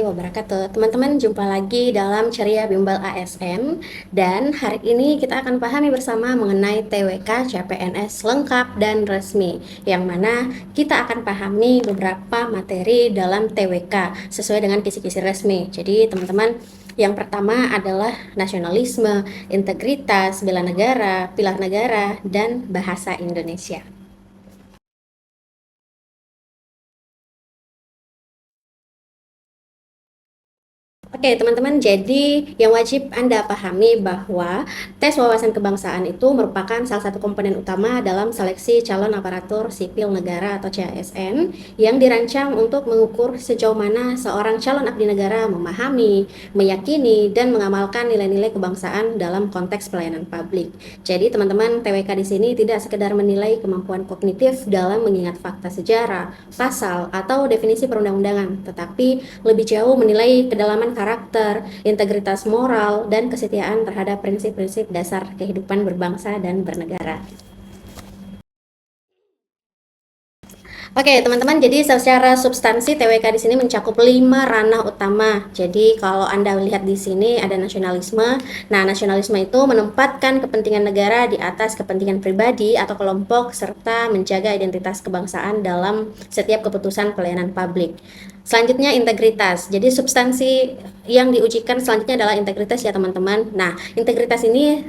warahmatullahi wabarakatuh. Teman-teman, jumpa lagi dalam Ceria Bimbel ASN, dan hari ini kita akan pahami bersama mengenai TWK CPNS lengkap dan resmi, yang mana kita akan pahami beberapa materi dalam TWK sesuai dengan kisi-kisi resmi. Jadi teman-teman, yang pertama adalah nasionalisme, integritas, bela negara, pilar negara, dan bahasa Indonesia. Oke, teman-teman, jadi yang wajib Anda pahami bahwa tes wawasan kebangsaan itu merupakan salah satu komponen utama dalam seleksi calon aparatur sipil negara atau CASN yang dirancang untuk mengukur sejauh mana seorang calon abdi negara memahami, meyakini, dan mengamalkan nilai-nilai kebangsaan dalam konteks pelayanan publik. Jadi, teman-teman, TWK di sini tidak sekedar menilai kemampuan kognitif dalam mengingat fakta sejarah, pasal, atau definisi perundang-undangan, tetapi lebih jauh menilai kedalaman karakter, integritas moral, dan kesetiaan terhadap prinsip-prinsip dasar kehidupan berbangsa dan bernegara. Oke, teman-teman, jadi secara substansi TWK di sini mencakup 5 ranah utama. Jadi kalau Anda lihat di sini ada nasionalisme. Nah, nasionalisme itu menempatkan kepentingan negara di atas kepentingan pribadi atau kelompok serta menjaga identitas kebangsaan dalam setiap keputusan pelayanan publik. Selanjutnya integritas. Jadi substansi yang diujikan selanjutnya adalah integritas ya, teman-teman. Nah, integritas ini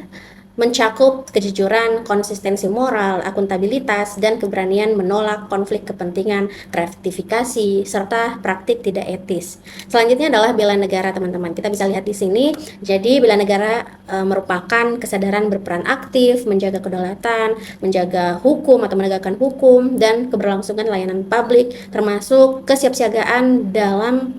mencakup kejujuran, konsistensi moral, akuntabilitas, dan keberanian menolak konflik kepentingan, gratifikasi, serta praktik tidak etis. Selanjutnya adalah bela negara, teman-teman. Kita bisa lihat di sini. Jadi bela negara merupakan kesadaran berperan aktif, menjaga kedaulatan, menjaga hukum atau menegakkan hukum, dan keberlangsungan layanan publik, termasuk kesiapsiagaan dalam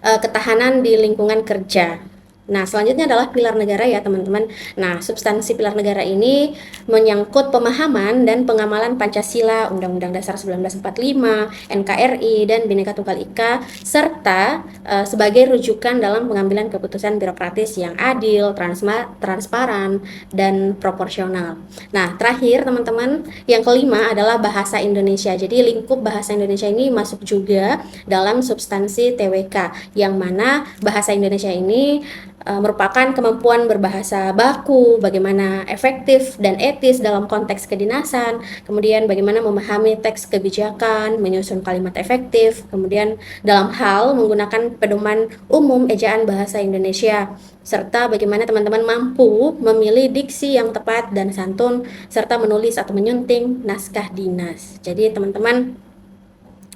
ketahanan di lingkungan kerja. Nah, selanjutnya adalah pilar negara ya, teman-teman. Nah, substansi pilar negara ini menyangkut pemahaman dan pengamalan Pancasila, Undang-Undang Dasar 1945, NKRI, dan Bhinneka Tunggal Ika, serta sebagai rujukan dalam pengambilan keputusan birokratis yang adil, transparan, dan proporsional. Nah, terakhir, teman-teman, yang kelima adalah bahasa Indonesia. Jadi, lingkup bahasa Indonesia ini masuk juga dalam substansi TWK, yang mana bahasa Indonesia ini merupakan kemampuan berbahasa baku, bagaimana efektif dan etis dalam konteks kedinasan, kemudian bagaimana memahami teks kebijakan, menyusun kalimat efektif, kemudian dalam hal menggunakan pedoman umum ejaan bahasa Indonesia, serta bagaimana teman-teman mampu memilih diksi yang tepat dan santun, serta menulis atau menyunting naskah dinas. Jadi teman-teman,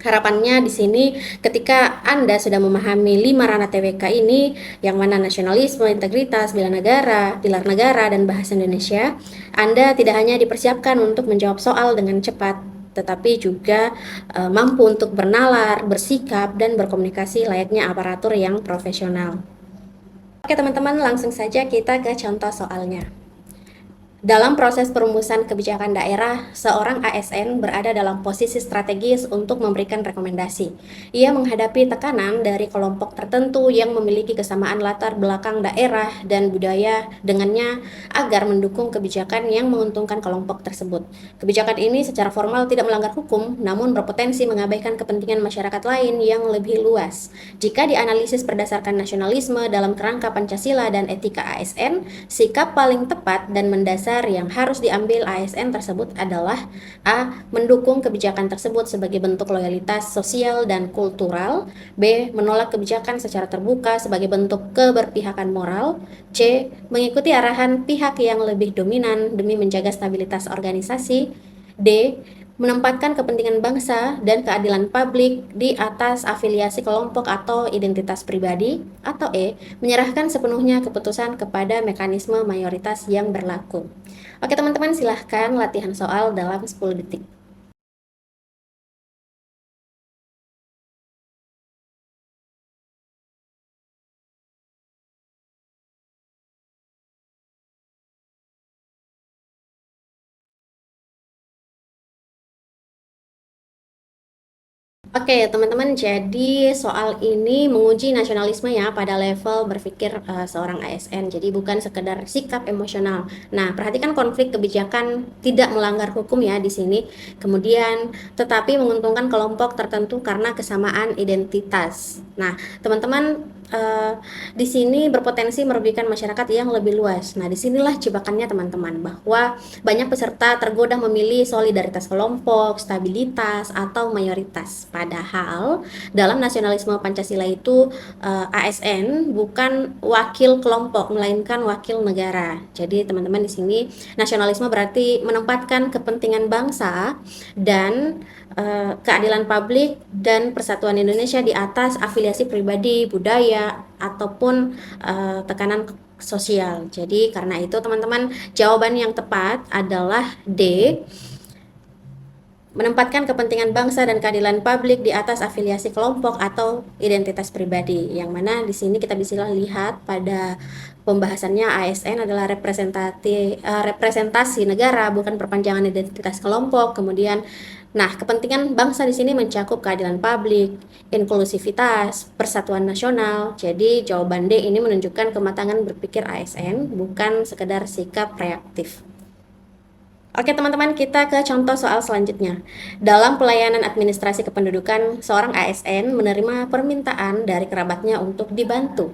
harapannya di sini ketika Anda sudah memahami 5 ranah TWK ini, yang mana nasionalisme, integritas, bela negara, pilar negara, dan bahasa Indonesia, Anda tidak hanya dipersiapkan untuk menjawab soal dengan cepat, tetapi juga mampu untuk bernalar, bersikap, dan berkomunikasi layaknya aparatur yang profesional. Oke teman-teman, langsung saja kita ke contoh soalnya. Dalam proses perumusan kebijakan daerah, seorang ASN berada dalam posisi strategis untuk memberikan rekomendasi. Ia menghadapi tekanan dari kelompok tertentu yang memiliki kesamaan latar belakang daerah dan budaya dengannya agar mendukung kebijakan yang menguntungkan kelompok tersebut. Kebijakan ini secara formal tidak melanggar hukum, namun berpotensi mengabaikan kepentingan masyarakat lain yang lebih luas. Jika dianalisis berdasarkan nasionalisme dalam kerangka Pancasila dan etika ASN, sikap paling tepat dan mendasar yang harus diambil ASN tersebut adalah A. Mendukung kebijakan tersebut sebagai bentuk loyalitas sosial dan kultural. B. Menolak kebijakan secara terbuka sebagai bentuk keberpihakan moral. C. Mengikuti arahan pihak yang lebih dominan demi menjaga stabilitas organisasi. D. Menempatkan kepentingan bangsa dan keadilan publik di atas afiliasi kelompok atau identitas pribadi. Atau E. Menyerahkan sepenuhnya keputusan kepada mekanisme mayoritas yang berlaku. Oke teman-teman, silahkan latihan soal dalam 10 detik. Oke, teman-teman, jadi soal ini menguji nasionalisme ya pada level berpikir seorang ASN. Jadi bukan sekedar sikap emosional. Nah, perhatikan konflik kebijakan tidak melanggar hukum ya di sini. Kemudian, tetapi menguntungkan kelompok tertentu karena kesamaan identitas. Nah, teman-teman, di sini berpotensi merugikan masyarakat yang lebih luas. Nah, disinilah jebakannya teman-teman, bahwa banyak peserta tergoda memilih solidaritas kelompok, stabilitas, atau mayoritas. Padahal dalam nasionalisme Pancasila itu ASN bukan wakil kelompok, melainkan wakil negara. Jadi teman-teman, di sini nasionalisme berarti menempatkan kepentingan bangsa dan keadilan publik dan persatuan Indonesia di atas afiliasi pribadi, budaya, ataupun tekanan sosial. Jadi karena itu teman-teman, jawaban yang tepat adalah D, menempatkan kepentingan bangsa dan keadilan publik di atas afiliasi kelompok atau identitas pribadi. Yang mana di sini kita bisa lihat pada pembahasannya ASN adalah representasi negara, bukan perpanjangan identitas kelompok. Kemudian, nah, kepentingan bangsa di sini mencakup keadilan publik, inklusivitas, persatuan nasional. Jadi jawaban D ini menunjukkan kematangan berpikir ASN, bukan sekedar sikap reaktif. Oke teman-teman, kita ke contoh soal selanjutnya. Dalam pelayanan administrasi kependudukan, seorang ASN menerima permintaan dari kerabatnya untuk dibantu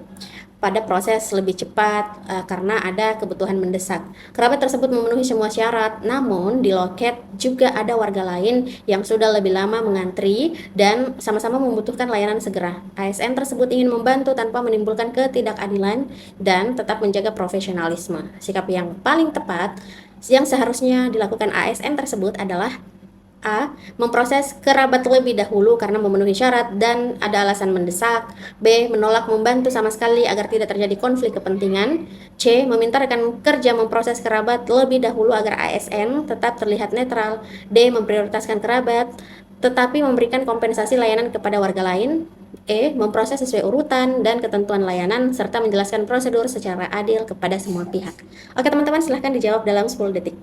pada proses lebih cepat karena ada kebutuhan mendesak. Kerabat tersebut memenuhi semua syarat, namun di loket juga ada warga lain yang sudah lebih lama mengantri dan sama-sama membutuhkan layanan segera. ASN tersebut ingin membantu tanpa menimbulkan ketidakadilan dan tetap menjaga profesionalisme. Sikap yang paling tepat yang seharusnya dilakukan ASN tersebut adalah A. Memproses kerabat lebih dahulu karena memenuhi syarat dan ada alasan mendesak. B. Menolak membantu sama sekali agar tidak terjadi konflik kepentingan. C. Meminta rekan kerja memproses kerabat lebih dahulu agar ASN tetap terlihat netral. D. Memprioritaskan kerabat tetapi memberikan kompensasi layanan kepada warga lain. E. Memproses sesuai urutan dan ketentuan layanan serta menjelaskan prosedur secara adil kepada semua pihak. Oke teman-teman, silahkan dijawab dalam 10 detik.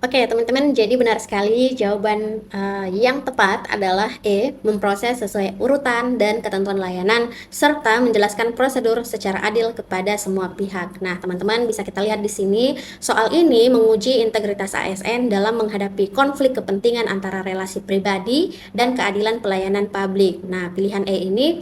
Oke, teman-teman, jadi benar sekali jawaban yang tepat adalah E, memproses sesuai urutan dan ketentuan layanan serta menjelaskan prosedur secara adil kepada semua pihak. Nah, teman-teman, bisa kita lihat di sini soal ini menguji integritas ASN dalam menghadapi konflik kepentingan antara relasi pribadi dan keadilan pelayanan publik. Nah, pilihan E ini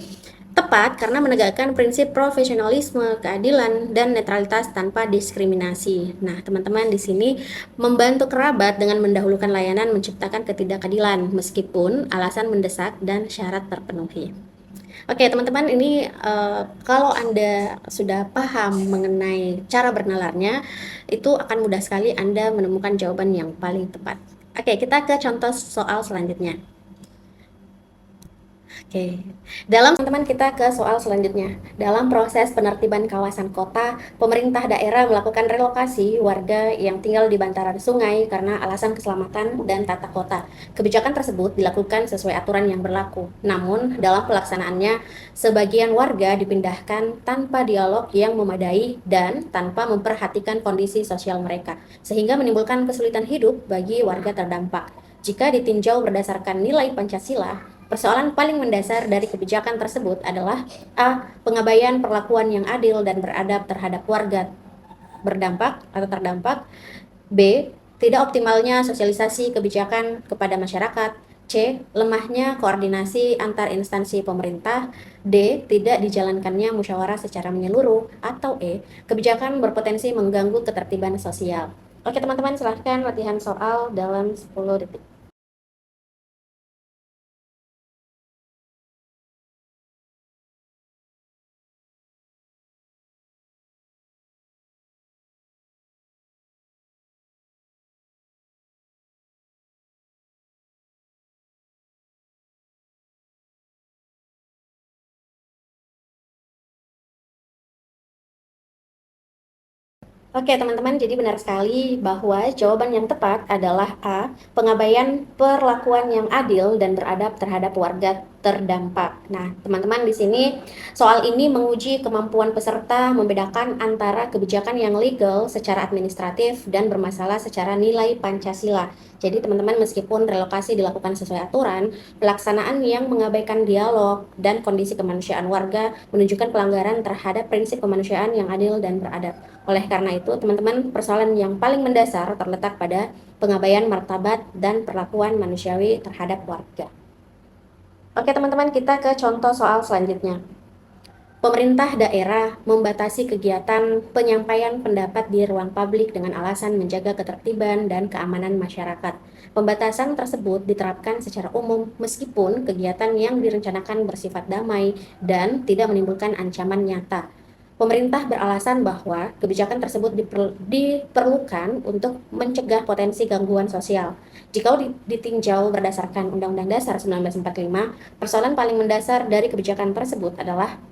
tepat karena menegakkan prinsip profesionalisme, keadilan, dan netralitas tanpa diskriminasi. Nah, teman-teman, di sini membantu kerabat dengan mendahulukan layanan menciptakan ketidakadilan meskipun alasan mendesak dan syarat terpenuhi. Oke, teman-teman, ini kalau Anda sudah paham mengenai cara bernalarnya, itu akan mudah sekali Anda menemukan jawaban yang paling tepat. Oke, kita ke contoh soal selanjutnya. Oke, teman-teman, kita ke soal selanjutnya. Dalam proses penertiban kawasan kota, pemerintah daerah melakukan relokasi warga yang tinggal di bantaran sungai karena alasan keselamatan dan tata kota. Kebijakan tersebut dilakukan sesuai aturan yang berlaku. Namun, dalam pelaksanaannya, sebagian warga dipindahkan tanpa dialog yang memadai dan tanpa memperhatikan kondisi sosial mereka, sehingga menimbulkan kesulitan hidup bagi warga terdampak. Jika ditinjau berdasarkan nilai Pancasila, persoalan paling mendasar dari kebijakan tersebut adalah A. Pengabaian perlakuan yang adil dan beradab terhadap warga berdampak atau terdampak. B. Tidak optimalnya sosialisasi kebijakan kepada masyarakat. C. Lemahnya koordinasi antar instansi pemerintah. D. Tidak dijalankannya musyawarah secara menyeluruh. Atau E. Kebijakan berpotensi mengganggu ketertiban sosial. Oke teman-teman, silahkan latihan soal dalam 10 detik. Oke, teman-teman, jadi benar sekali bahwa jawaban yang tepat adalah A, pengabaian perlakuan yang adil dan beradab terhadap warga terdampak. Nah, teman-teman, di sini soal ini menguji kemampuan peserta membedakan antara kebijakan yang legal secara administratif dan bermasalah secara nilai Pancasila. Jadi, teman-teman, meskipun relokasi dilakukan sesuai aturan, pelaksanaan yang mengabaikan dialog dan kondisi kemanusiaan warga menunjukkan pelanggaran terhadap prinsip kemanusiaan yang adil dan beradab. Oleh karena itu, teman-teman, persoalan yang paling mendasar terletak pada pengabaian martabat dan perlakuan manusiawi terhadap warga. Oke, teman-teman, kita ke contoh soal selanjutnya. Pemerintah daerah membatasi kegiatan penyampaian pendapat di ruang publik dengan alasan menjaga ketertiban dan keamanan masyarakat. Pembatasan tersebut diterapkan secara umum meskipun kegiatan yang direncanakan bersifat damai dan tidak menimbulkan ancaman nyata. Pemerintah beralasan bahwa kebijakan tersebut diperlukan untuk mencegah potensi gangguan sosial. Jika ditinjau berdasarkan Undang-Undang Dasar 1945, persoalan paling mendasar dari kebijakan tersebut adalah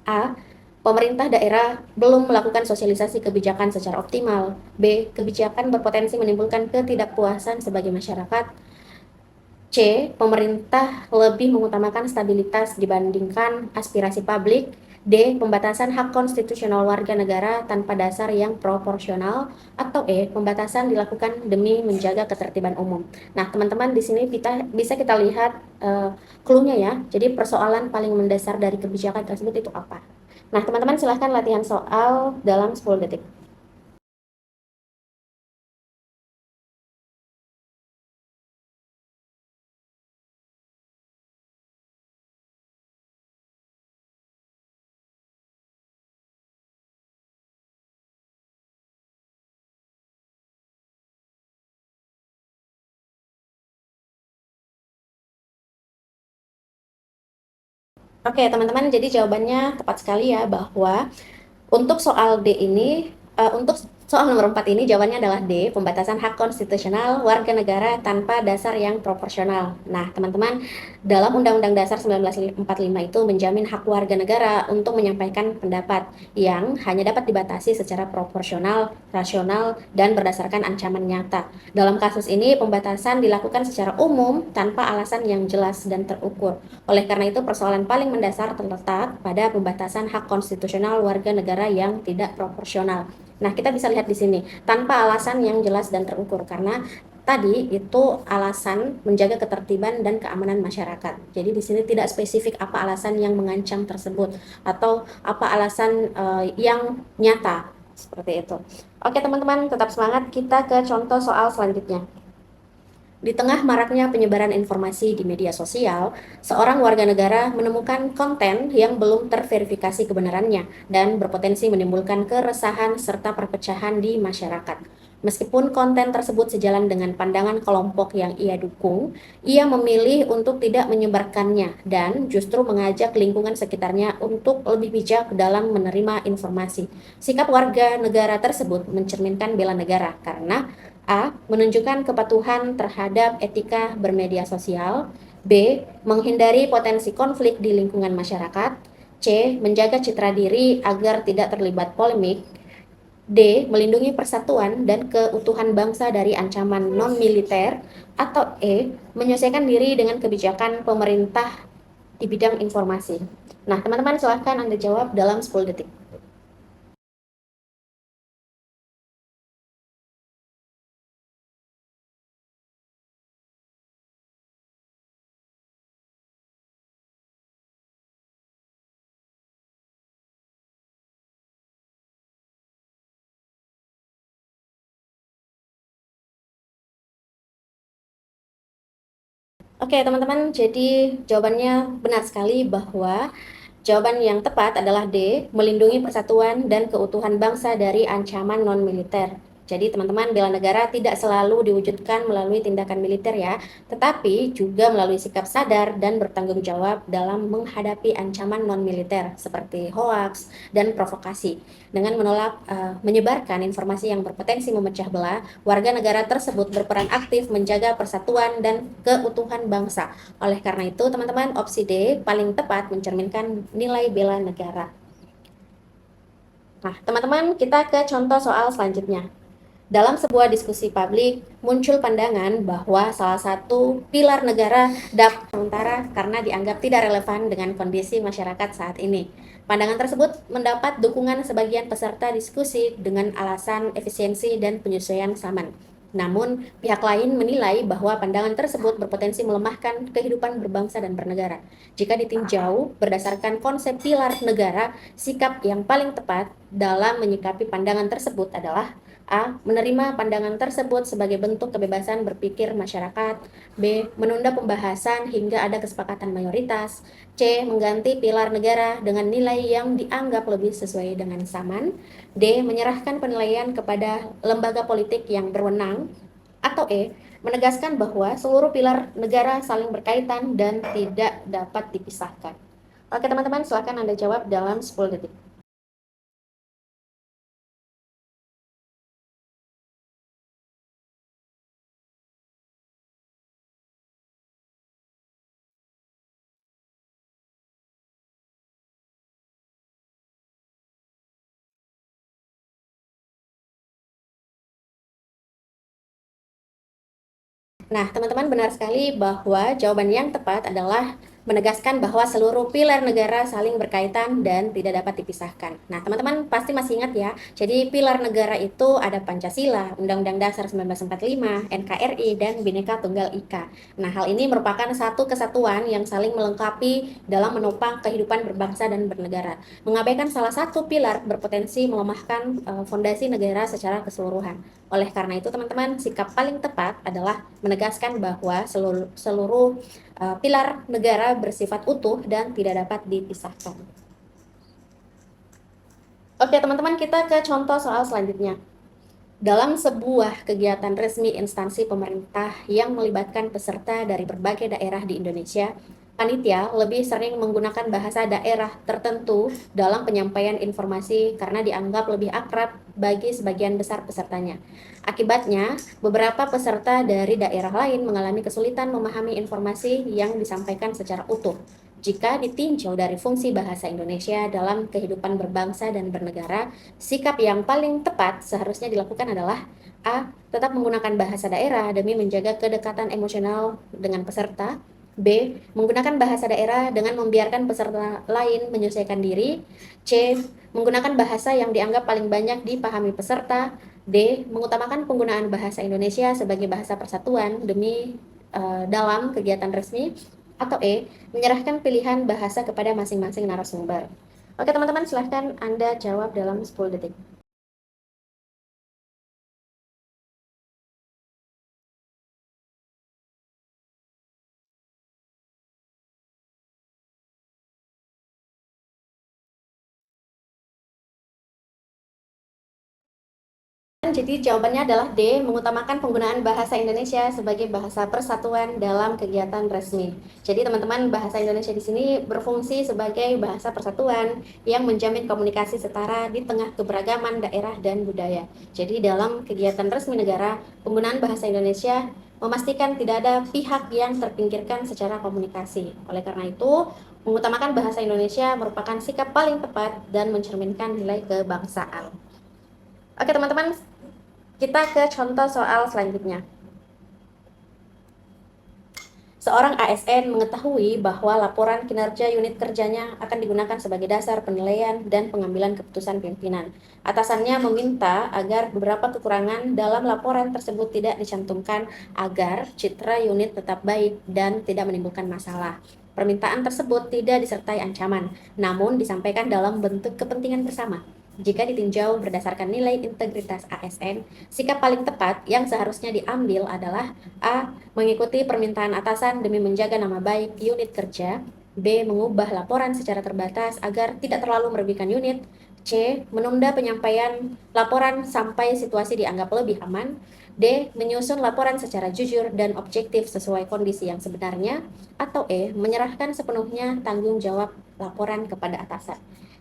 A. Pemerintah daerah belum melakukan sosialisasi kebijakan secara optimal. B. Kebijakan berpotensi menimbulkan ketidakpuasan sebagai masyarakat. C. Pemerintah lebih mengutamakan stabilitas dibandingkan aspirasi publik. D. Pembatasan hak konstitusional warga negara tanpa dasar yang proporsional. Atau E. Pembatasan dilakukan demi menjaga ketertiban umum. Nah, teman-teman, di sini bisa kita lihat clue-nya ya. Jadi persoalan paling mendasar dari kebijakan tersebut itu apa? Nah, teman-teman, silahkan latihan soal dalam 10 detik. Oke, teman-teman, jadi jawabannya tepat sekali ya, bahwa untuk soal D ini, untuk soal nomor 4 ini jawabannya adalah D, pembatasan hak konstitusional warga negara tanpa dasar yang proporsional. Nah, teman-teman, dalam Undang-Undang Dasar 1945 itu menjamin hak warga negara untuk menyampaikan pendapat yang hanya dapat dibatasi secara proporsional, rasional, dan berdasarkan ancaman nyata. Dalam kasus ini, pembatasan dilakukan secara umum tanpa alasan yang jelas dan terukur. Oleh karena itu, persoalan paling mendasar terletak pada pembatasan hak konstitusional warga negara yang tidak proporsional. Nah, kita bisa lihat di sini, tanpa alasan yang jelas dan terukur, karena tadi itu alasan menjaga ketertiban dan keamanan masyarakat. Jadi di sini tidak spesifik apa alasan yang mengancam tersebut atau apa alasan yang nyata seperti itu. Oke, teman-teman, tetap semangat. Kita ke contoh soal selanjutnya. Di tengah maraknya penyebaran informasi di media sosial, seorang warga negara menemukan konten yang belum terverifikasi kebenarannya dan berpotensi menimbulkan keresahan serta perpecahan di masyarakat. Meskipun konten tersebut sejalan dengan pandangan kelompok yang ia dukung, ia memilih untuk tidak menyebarkannya dan justru mengajak lingkungan sekitarnya untuk lebih bijak dalam menerima informasi. Sikap warga negara tersebut mencerminkan bela negara karena A. Menunjukkan kepatuhan terhadap etika bermedia sosial. B. Menghindari potensi konflik di lingkungan masyarakat. C. Menjaga citra diri agar tidak terlibat polemik. D. Melindungi persatuan dan keutuhan bangsa dari ancaman non-militer. Atau E. Menyesuaikan diri dengan kebijakan pemerintah di bidang informasi. Nah, teman-teman, silahkan Anda jawab dalam 10 detik. Oke, teman-teman, jadi jawabannya benar sekali bahwa jawaban yang tepat adalah D, melindungi persatuan dan keutuhan bangsa dari ancaman non-militer. Jadi teman-teman, bela negara tidak selalu diwujudkan melalui tindakan militer ya, tetapi juga melalui sikap sadar dan bertanggung jawab dalam menghadapi ancaman non-militer seperti hoaks dan provokasi. Dengan menolak menyebarkan informasi yang berpotensi memecah belah, warga negara tersebut berperan aktif menjaga persatuan dan keutuhan bangsa. Oleh karena itu, teman-teman, opsi D paling tepat mencerminkan nilai bela negara. Nah, teman-teman, kita ke contoh soal selanjutnya. Dalam sebuah diskusi publik, muncul pandangan bahwa salah satu pilar negara dapat sementara karena dianggap tidak relevan dengan kondisi masyarakat saat ini. Pandangan tersebut mendapat dukungan sebagian peserta diskusi dengan alasan efisiensi dan penyesuaian zaman. Namun, pihak lain menilai bahwa pandangan tersebut berpotensi melemahkan kehidupan berbangsa dan bernegara. Jika ditinjau berdasarkan konsep pilar negara, sikap yang paling tepat dalam menyikapi pandangan tersebut adalah A. Menerima pandangan tersebut sebagai bentuk kebebasan berpikir masyarakat. B. Menunda pembahasan hingga ada kesepakatan mayoritas. C. Mengganti pilar negara dengan nilai yang dianggap lebih sesuai dengan zaman. D. Menyerahkan penilaian kepada lembaga politik yang berwenang. Atau E. Menegaskan bahwa seluruh pilar negara saling berkaitan dan tidak dapat dipisahkan. Oke teman-teman, silakan Anda jawab dalam 10 detik. Nah, teman-teman benar sekali bahwa jawaban yang tepat adalah menegaskan bahwa seluruh pilar negara saling berkaitan dan tidak dapat dipisahkan. Nah, teman-teman pasti masih ingat ya. Jadi pilar negara itu ada Pancasila, Undang-Undang Dasar 1945, NKRI, dan Bhinneka Tunggal Ika. Nah, hal ini merupakan satu kesatuan yang saling melengkapi dalam menopang kehidupan berbangsa dan bernegara. Mengabaikan salah satu pilar berpotensi melemahkan fondasi negara secara keseluruhan. Oleh karena itu, teman-teman, sikap paling tepat adalah menegaskan bahwa seluruh pilar negara bersifat utuh dan tidak dapat dipisahkan. Oke, teman-teman, kita ke contoh soal selanjutnya. Dalam sebuah kegiatan resmi instansi pemerintah yang melibatkan peserta dari berbagai daerah di Indonesia, panitia lebih sering menggunakan bahasa daerah tertentu dalam penyampaian informasi karena dianggap lebih akrab bagi sebagian besar pesertanya. Akibatnya, beberapa peserta dari daerah lain mengalami kesulitan memahami informasi yang disampaikan secara utuh. Jika ditinjau dari fungsi bahasa Indonesia dalam kehidupan berbangsa dan bernegara, sikap yang paling tepat seharusnya dilakukan adalah A. Tetap menggunakan bahasa daerah demi menjaga kedekatan emosional dengan peserta. B. Menggunakan bahasa daerah dengan membiarkan peserta lain menyesuaikan diri. C. Menggunakan bahasa yang dianggap paling banyak dipahami peserta. D. Mengutamakan penggunaan bahasa Indonesia sebagai bahasa persatuan demi dalam kegiatan resmi. Atau E. Menyerahkan pilihan bahasa kepada masing-masing narasumber. Oke teman-teman, silahkan Anda jawab dalam 10 detik. Jadi jawabannya adalah D, mengutamakan penggunaan bahasa Indonesia sebagai bahasa persatuan dalam kegiatan resmi. Jadi teman-teman, bahasa Indonesia di sini berfungsi sebagai bahasa persatuan yang menjamin komunikasi setara di tengah keberagaman daerah dan budaya. Jadi dalam kegiatan resmi negara, penggunaan bahasa Indonesia memastikan tidak ada pihak yang terpinggirkan secara komunikasi. Oleh karena itu, mengutamakan bahasa Indonesia merupakan sikap paling tepat dan mencerminkan nilai kebangsaan. Oke teman-teman, kita ke contoh soal selanjutnya. Seorang ASN mengetahui bahwa laporan kinerja unit kerjanya akan digunakan sebagai dasar penilaian dan pengambilan keputusan pimpinan. Atasannya meminta agar beberapa kekurangan dalam laporan tersebut tidak dicantumkan agar citra unit tetap baik dan tidak menimbulkan masalah. Permintaan tersebut tidak disertai ancaman, namun disampaikan dalam bentuk kepentingan bersama. Jika ditinjau berdasarkan nilai integritas ASN, sikap paling tepat yang seharusnya diambil adalah A. Mengikuti permintaan atasan demi menjaga nama baik unit kerja. B. Mengubah laporan secara terbatas agar tidak terlalu merugikan unit. C. Menunda penyampaian laporan sampai situasi dianggap lebih aman. D. Menyusun laporan secara jujur dan objektif sesuai kondisi yang sebenarnya. Atau E. Menyerahkan sepenuhnya tanggung jawab laporan kepada atasan.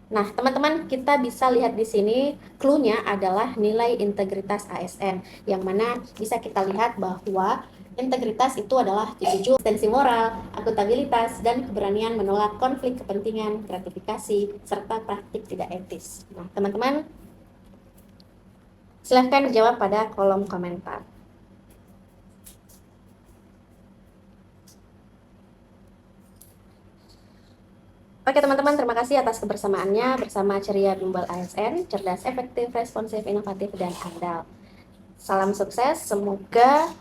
Nah, teman-teman, kita bisa lihat di sini clue-nya adalah nilai integritas ASN, yang mana bisa kita lihat bahwa Integritas itu adalah jujur, eksistensi moral, akuntabilitas, dan keberanian menolak konflik kepentingan, gratifikasi, serta praktik tidak etis. Nah, teman-teman, silahkan jawab pada kolom komentar. Oke teman-teman, terima kasih atas kebersamaannya bersama Ceria Bimbel ASN, cerdas, efektif, responsif, inovatif, dan handal. Salam sukses, semoga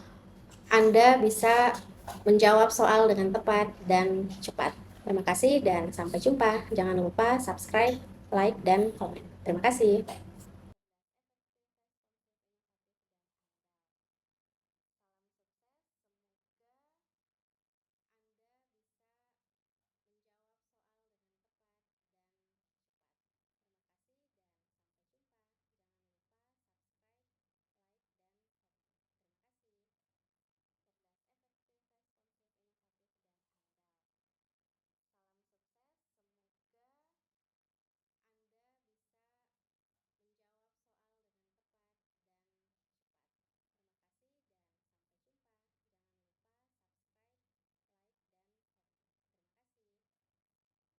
Anda bisa menjawab soal dengan tepat dan cepat. Terima kasih dan sampai jumpa. Jangan lupa subscribe, like, dan komen. Terima kasih.